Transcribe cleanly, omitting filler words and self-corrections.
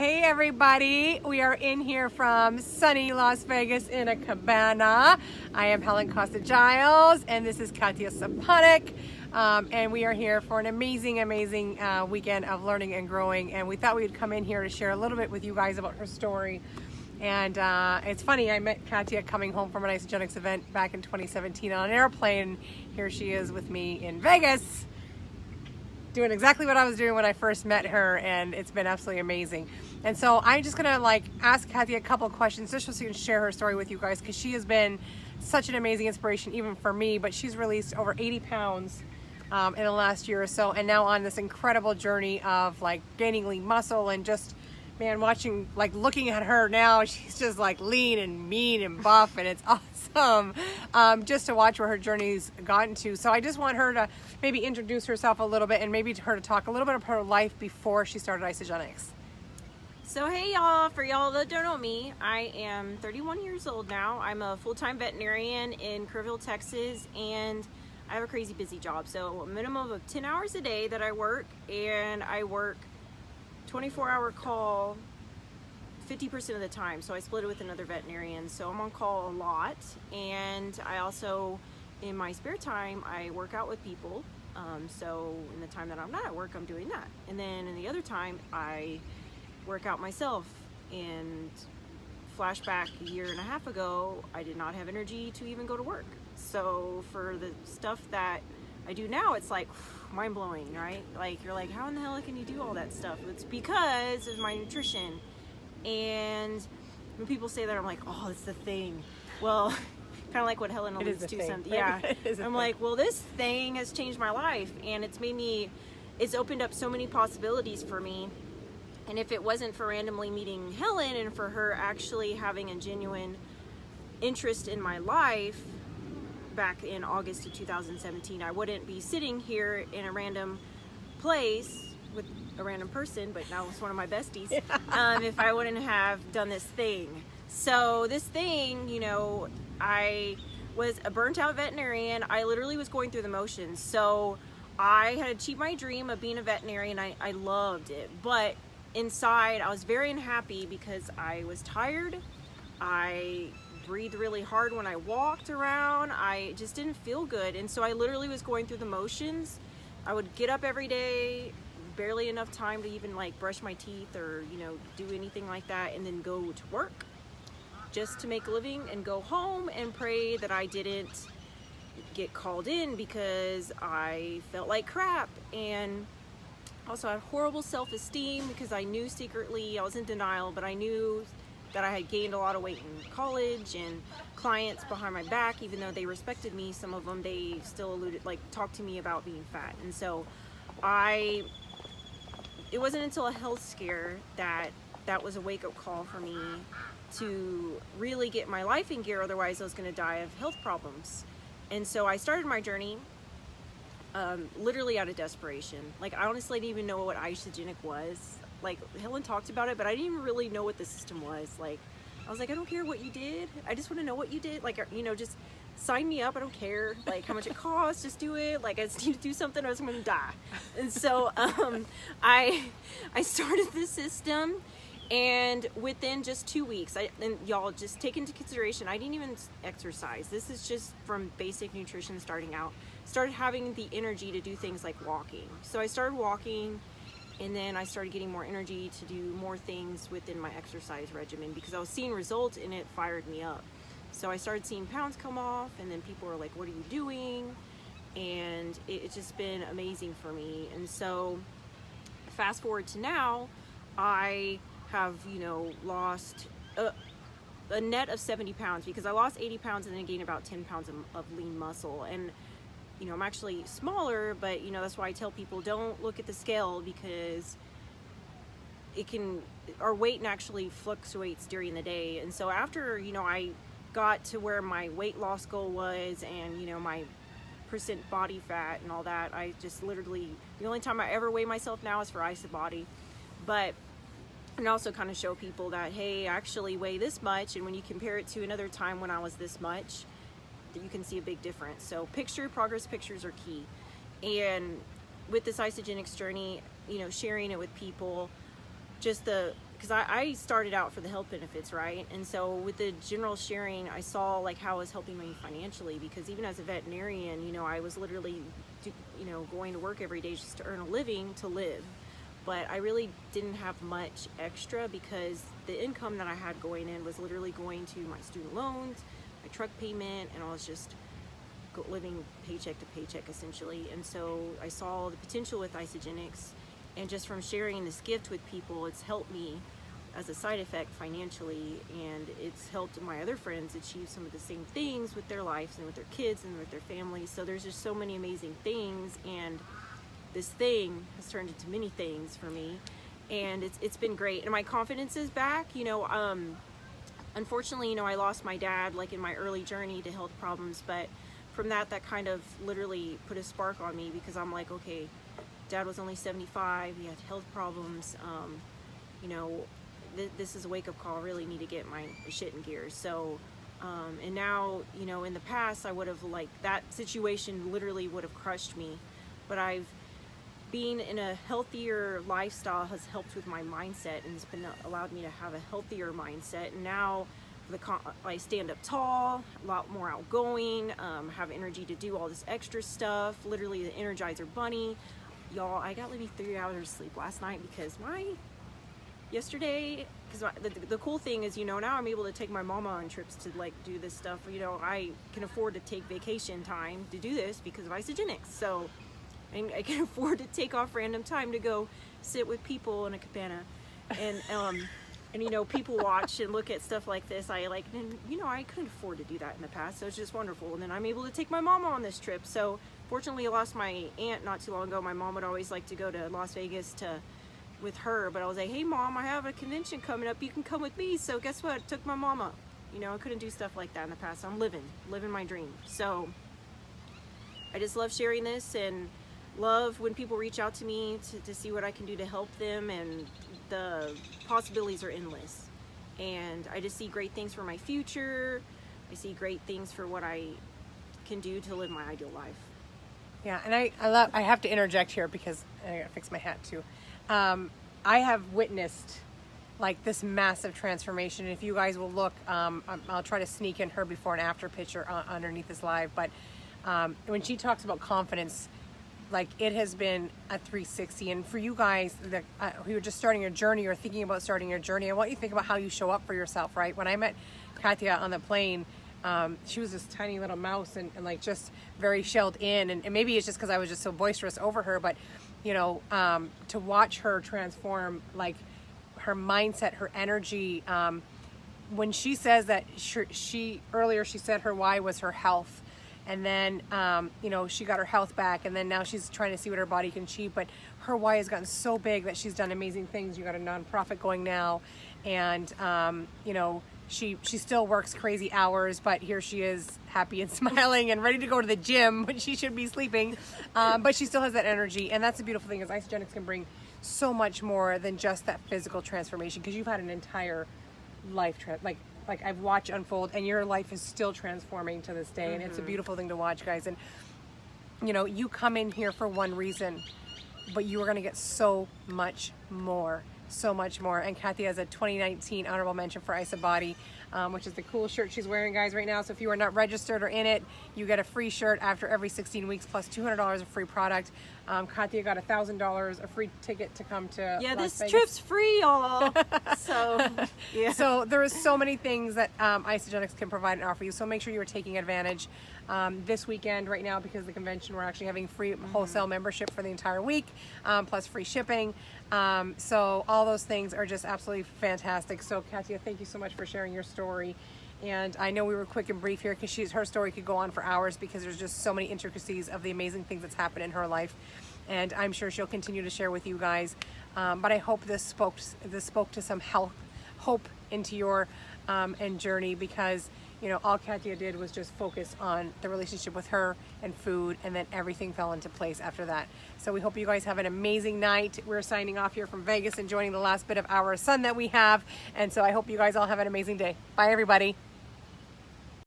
Hey everybody, we are in here from sunny Las Vegas in a cabana. I am Helen Costa-Giles and this is Katya Sczepanik. And we are here for an amazing weekend of learning and growing, and we thought we would come in here to share a little bit with you guys about her story. And it's funny, I met Katya coming home from an Isagenics event back in 2017 on an airplane. Here she is with me in Vegas, doing exactly what I was doing when I first met her, and it's been absolutely amazing. And so I'm just gonna ask Katya a couple of questions just so she can share her story with you guys, because she has been such an amazing inspiration even for me. But she's released over 80 pounds in the last year or so, and now on this incredible journey of gaining lean muscle, and just watching, looking at her now, she's just lean and mean and buff, and it's awesome just to watch where her journey's gotten to. So I just want her to maybe introduce herself a little bit, and maybe her to talk a little bit about her life before she started Isagenics. So hey y'all, for y'all that don't know me, I am 31 years old now. I'm a full-time veterinarian in Kerrville, Texas, and I have a crazy busy job. So a minimum of 10 hours a day that I work, and I work 24-hour call 50% of the time, so I split it with another veterinarian, so I'm on call a lot. And I also, in my spare time, I work out with people, so in the time that I'm not at work, I'm doing that. And then in the other time, I work out myself. And flashback a year and a half ago, I did not have energy to even go to work. So for the stuff that I do now, it's mind-blowing, right? You're like, how in the hell can you do all that stuff? It's because of my nutrition. And when people say that, I'm like, oh, it's the thing. Well, kind of like what Helen alludes to. Something, yeah. I'm like, well, this thing has changed my life, and it's opened up so many possibilities for me. And if it wasn't for randomly meeting Helen and for her actually having a genuine interest in my life back in August of 2017, I wouldn't be sitting here in a random place with a random person, but now it's one of my besties, if I wouldn't have done this thing. So this thing, I was a burnt out veterinarian. I literally was going through the motions. So I had achieved my dream of being a veterinarian. I loved it, but inside I was very unhappy because I was tired. I breathed really hard when I walked around. I just didn't feel good. And so I literally was going through the motions. I would get up every day, barely enough time to even brush my teeth or do anything like that, and then go to work just to make a living and go home and pray that I didn't get called in because I felt like crap. And also I had horrible self-esteem because I knew secretly, I was in denial, but I knew that I had gained a lot of weight in college, and clients behind my back, even though they respected me, some of them, they still talked to me about being fat. And so it wasn't until a health scare that was a wake-up call for me to really get my life in gear, otherwise I was going to die of health problems. And so I started my journey literally out of desperation. I honestly didn't even know what Isagenic was. Helen talked about it, but I didn't even really know what the system was. I was like, I don't care what you did. I just want to know what you did. Just sign me up. I don't care how much it costs. Just do it. I just need to do something or else I'm going to die. And so I started this system, and within just 2 weeks, and y'all just take into consideration, I didn't even exercise. This is just from basic nutrition starting out. Started having the energy to do things like walking. So I started walking, and then I started getting more energy to do more things within my exercise regimen because I was seeing results, and it fired me up. So I started seeing pounds come off, and then people were like, what are you doing? And it's just been amazing for me. And so fast forward to now, I have, lost a net of 70 pounds because I lost 80 pounds and then gained about 10 pounds of lean muscle. And I'm actually smaller, but that's why I tell people, don't look at the scale, because our weight actually fluctuates during the day. And so after, I got to where my weight loss goal was, and, my percent body fat and all that, I just literally, the only time I ever weigh myself now is for ISABODY. But, and also kind of show people that, hey, I actually weigh this much, and when you compare it to another time when I was this much, that you can see a big difference. So progress pictures are key. And with this Isagenics journey, sharing it with people, just the because I started out for the health benefits, right? And so with the general sharing, I saw like how it was helping me financially, because even as a veterinarian, you know, I was literally, you know, going to work every day just to earn a living to live. But I really didn't have much extra, because the income that I had going in was literally going to my student loans, my truck payment, and I was just living paycheck to paycheck essentially. And so I saw the potential with Isagenix, and just from sharing this gift with people, it's helped me as a side effect financially, and it's helped my other friends achieve some of the same things with their lives and with their kids and with their families. So there's just so many amazing things, and this thing has turned into many things for me, and it's been great. And my confidence is back. You know, unfortunately, you know, I lost my dad like in my early journey to health problems, but from that kind of literally put a spark on me, because I'm like, okay, Dad was only 75, he had health problems, you know, this is a wake-up call. I really need to get my shit in gear. So and now, you know, in the past I would have, like, that situation literally would have crushed me, but being in a healthier lifestyle has helped with my mindset, and it's been allowed me to have a healthier mindset. And now I stand up tall, a lot more outgoing, have energy to do all this extra stuff, literally the Energizer Bunny. Y'all, I got maybe 3 hours of sleep last night, because the cool thing is, you know, now I'm able to take my mama on trips to like do this stuff. You know, I can afford to take vacation time to do this because of Isagenix. So I can afford to take off random time to go sit with people in a cabana, and you know, people watch and look at stuff like this. And you know, I couldn't afford to do that in the past, so it's just wonderful. And then I'm able to take my mama on this trip. So fortunately, I lost my aunt not too long ago. My mom would always like to go to Las Vegas with her, but I was like, hey Mom, I have a convention coming up, you can come with me. So guess what, I took my mama. You know, I couldn't do stuff like that in the past. So I'm living my dream. So I just love sharing this, and love when people reach out to me to see what I can do to help them, and the possibilities are endless. And I just see great things for my future. I see great things for what I can do to live my ideal life. Yeah, and I have to interject here, because I gotta fix my hat too. I have witnessed like this massive transformation. If you guys will look, I'll try to sneak in her before and after picture underneath this live, but when she talks about confidence, like, it has been a 360. And for you guys that who are just starting your journey or thinking about starting your journey, I want you to think about how you show up for yourself, right? When I met Katya on the plane, she was this tiny little mouse, and like just very shelled in, and maybe it's just because I was just so boisterous over her, but you know, to watch her transform, like her mindset, her energy, when she says that earlier she said her why was her health, and then you know, she got her health back, and then now she's trying to see what her body can achieve, but her why has gotten so big that she's done amazing things. You got a nonprofit going now, and you know, she still works crazy hours, but here she is, happy and smiling and ready to go to the gym when she should be sleeping, but she still has that energy. And that's the beautiful thing, is Isagenix can bring so much more than just that physical transformation, because you've had an entire life like I've watched unfold, and your life is still transforming to this day. And it's a beautiful thing to watch, guys. And you know, you come in here for one reason, but you are going to get so much more. And Katya has a 2019 honorable mention for ISABODY, which is the cool shirt she's wearing, guys, right now. So if you are not registered or in it, you get a free shirt after every 16 weeks plus $200 of free product. Katya got $1,000, a free ticket to come to Las Vegas. Trip's free, y'all. So yeah. So there is so many things that Isagenix can provide and offer you. So make sure you are taking advantage this weekend right now, because of the convention, we're actually having free wholesale membership for the entire week, plus free shipping. So all those things are just absolutely fantastic. So Katya, thank you so much for sharing your story. And I know we were quick and brief here, because her story could go on for hours, because there's just so many intricacies of the amazing things that's happened in her life. And I'm sure she'll continue to share with you guys. But I hope this spoke to some hope into your and journey, because you know, all Katya did was just focus on the relationship with her and food, and then everything fell into place after that. So we hope you guys have an amazing night. We're signing off here from Vegas, enjoying the last bit of our sun that we have. And so I hope you guys all have an amazing day. Bye, everybody.